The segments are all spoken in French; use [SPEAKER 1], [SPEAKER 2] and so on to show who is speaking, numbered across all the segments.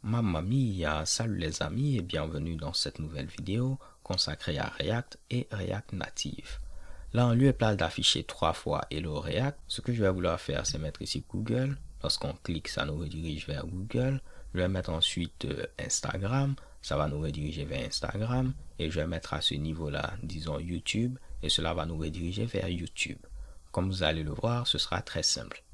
[SPEAKER 1] Mamma mia, salut les amis et bienvenue dans cette nouvelle vidéo consacrée à React et React Native. Là, en lieu et place d'afficher 3 fois Hello React, ce que je vais vouloir faire, c'est mettre ici Google. Lorsqu'on clique, ça nous redirige vers Google. Je vais mettre ensuite Instagram, ça va nous rediriger vers Instagram. Et je vais mettre à ce niveau-là, disons YouTube, et cela va nous rediriger vers YouTube. Comme vous allez le voir, ce sera très simple.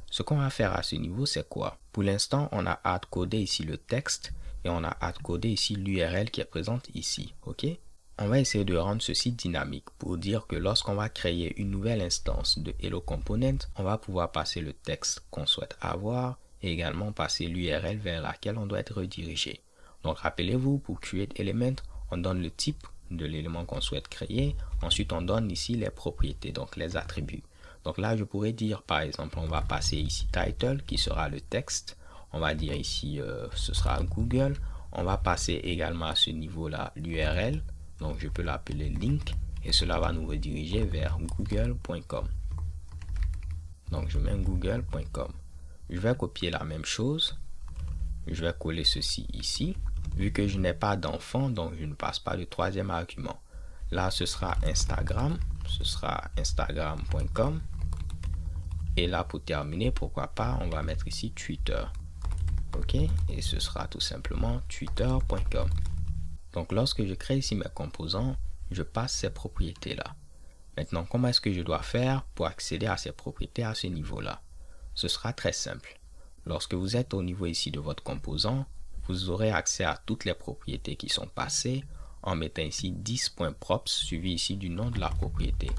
[SPEAKER 1] Ce qu'on va faire à ce niveau, c'est quoi? Pour l'instant, on a hard-codé ici le texte et on a hard-codé ici l'URL qui est présente ici, ok? On va essayer de rendre ceci dynamique pour dire que lorsqu'on va créer une nouvelle instance de Hello Component, on va pouvoir passer le texte qu'on souhaite avoir et également passer l'URL vers laquelle on doit être redirigé. Donc rappelez-vous, pour create element, on donne le type de l'élément qu'on souhaite créer. Ensuite, on donne ici les propriétés, donc les attributs. Donc là, je pourrais dire, par exemple, on va passer ici title, qui sera le texte. On va dire ici, ce sera Google. On va passer également à ce niveau-là l'URL. Donc, je peux l'appeler link. Et cela va nous rediriger vers google.com. Donc, je mets google.com. Je vais copier la même chose. Je vais coller ceci ici. Vu que je n'ai pas d'enfant, donc je ne passe pas le troisième argument. Là, ce sera Instagram. Ce sera instagram.com. Et là, pour terminer, pourquoi pas, on va mettre ici Twitter. OK? Et ce sera tout simplement twitter.com. Donc, lorsque je crée ici mes composants, je passe ces propriétés-là. Maintenant, comment est-ce que je dois faire pour accéder à ces propriétés à ce niveau-là? Ce sera très simple. Lorsque vous êtes au niveau ici de votre composant, vous aurez accès à toutes les propriétés qui sont passées en mettant ici 10.props suivi ici du nom de la propriété.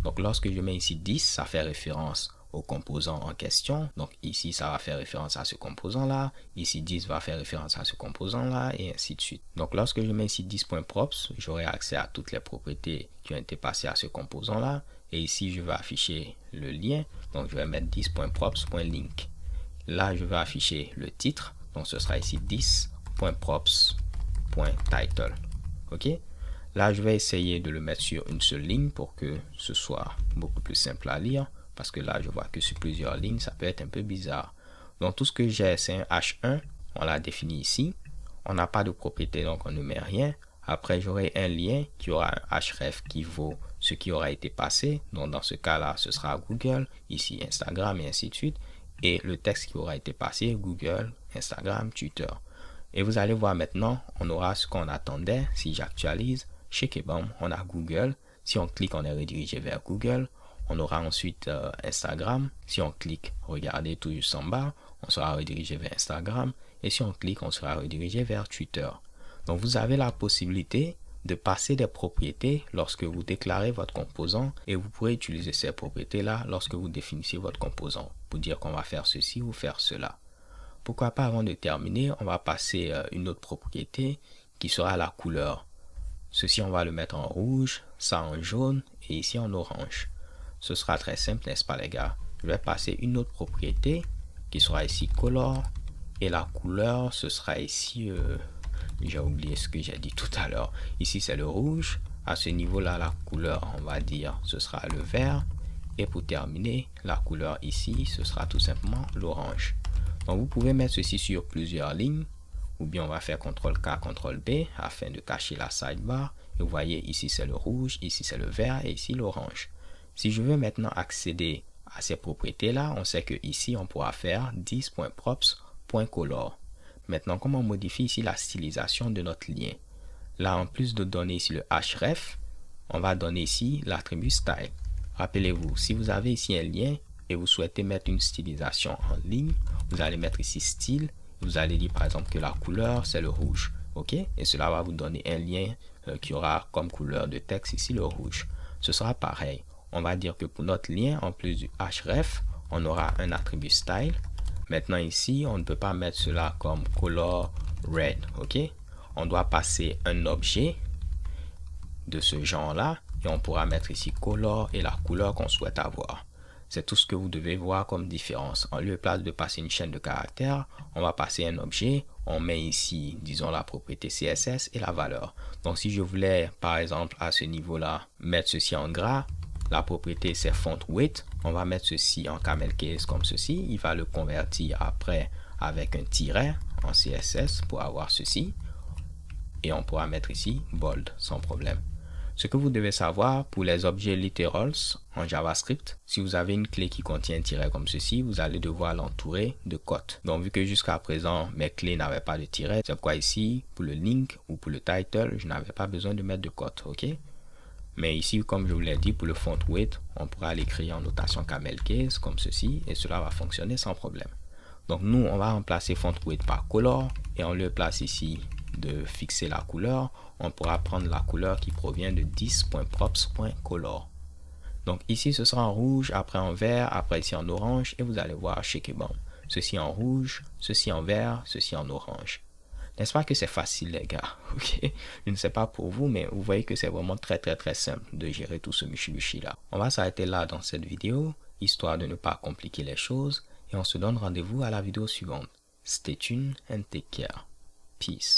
[SPEAKER 1] Donc, lorsque je mets ici 10, ça fait référence au composant en question. Donc ici, ça va faire référence à ce composant-là. Ici, 10 va faire référence à ce composant-là et ainsi de suite. Donc lorsque je mets ici 10.props, j'aurai accès à toutes les propriétés qui ont été passées à ce composant-là. Et ici, je vais afficher le lien. Donc je vais mettre 10.props.link. Là, je vais afficher le titre. Donc ce sera ici 10.props.title. OK? Là, je vais essayer de le mettre sur une seule ligne pour que ce soit beaucoup plus simple à lire. Parce que là, je vois que sur plusieurs lignes, ça peut être un peu bizarre. Donc, tout ce que j'ai, c'est un H1. On l'a défini ici. On n'a pas de propriété, donc on ne met rien. Après, j'aurai un lien qui aura un href qui vaut ce qui aura été passé. Donc, dans ce cas-là, ce sera Google, ici Instagram et ainsi de suite. Et le texte qui aura été passé, Google, Instagram, Twitter. Et vous allez voir maintenant, on aura ce qu'on attendait. Si j'actualise, chez Kebam, on a Google. Si on clique, on est redirigé vers Google. On aura ensuite Instagram. Si on clique, regardez tout juste en bas, on sera redirigé vers Instagram. Et si on clique, on sera redirigé vers Twitter. Donc, vous avez la possibilité de passer des propriétés lorsque vous déclarez votre composant et vous pourrez utiliser ces propriétés-là lorsque vous définissez votre composant pour dire qu'on va faire ceci ou faire cela. Pourquoi pas, avant de terminer, on va passer une autre propriété qui sera la couleur. Ceci, on va le mettre en rouge, ça en jaune et ici en orange. Ce sera très simple, n'est-ce pas les gars? Je vais passer une autre propriété qui sera ici color et la couleur ce sera ici, j'ai oublié ce que j'ai dit tout à l'heure. Ici c'est le rouge, à ce niveau là la couleur on va dire ce sera le vert et pour terminer la couleur ici ce sera tout simplement l'orange. Donc vous pouvez mettre ceci sur plusieurs lignes ou bien on va faire CTRL-K, CTRL-B afin de cacher la sidebar et vous voyez ici c'est le rouge, ici c'est le vert et ici l'orange. Si je veux maintenant accéder à ces propriétés-là, on sait que ici, on pourra faire 10.props.color. Maintenant, comment on modifie ici la stylisation de notre lien? Là, en plus de donner ici le href, on va donner ici l'attribut style. Rappelez-vous, si vous avez ici un lien et vous souhaitez mettre une stylisation en ligne, vous allez mettre ici style. Vous allez dire par exemple que la couleur, c'est le rouge. OK? Et cela va vous donner un lien qui aura comme couleur de texte ici le rouge. Ce sera pareil. On va dire que pour notre lien, en plus du href, on aura un attribut style. Maintenant ici, on ne peut pas mettre cela comme color red, ok? On doit passer un objet de ce genre-là et on pourra mettre ici color et la couleur qu'on souhaite avoir. C'est tout ce que vous devez voir comme différence. En lieu et place de passer une chaîne de caractères, on va passer un objet, on met ici, disons, la propriété CSS et la valeur. Donc si je voulais, par exemple, à ce niveau-là, mettre ceci en gras, la propriété c'est font width, On va mettre ceci en camel case comme ceci. Il va le convertir après avec un tiret en CSS pour avoir ceci. Et on pourra mettre ici bold sans problème. Ce que vous devez savoir pour les objets literals en JavaScript, si vous avez une clé qui contient un tiret comme ceci, vous allez devoir l'entourer de cotes. Donc vu que jusqu'à présent mes clés n'avaient pas de tiret, c'est pourquoi ici pour le link ou pour le title, je n'avais pas besoin de mettre de cotes, ok? Mais ici, comme je vous l'ai dit, pour le font weight, on pourra l'écrire en notation camel case comme ceci et cela va fonctionner sans problème. Donc nous, on va remplacer font weight par color et on le place ici de fixer la couleur. On pourra prendre la couleur qui provient de 10.props.color. Donc ici, ce sera en rouge, après en vert, après ici en orange et vous allez voir chez bon. Ceci en rouge, ceci en vert, ceci en orange. N'est-ce pas que c'est facile les gars? Ok, je ne sais pas pour vous, mais vous voyez que c'est vraiment très simple de gérer tout ce michi là. On va s'arrêter là dans cette vidéo, histoire de ne pas compliquer les choses, et on se donne rendez-vous à la vidéo suivante. Stay tuned and take care. Peace.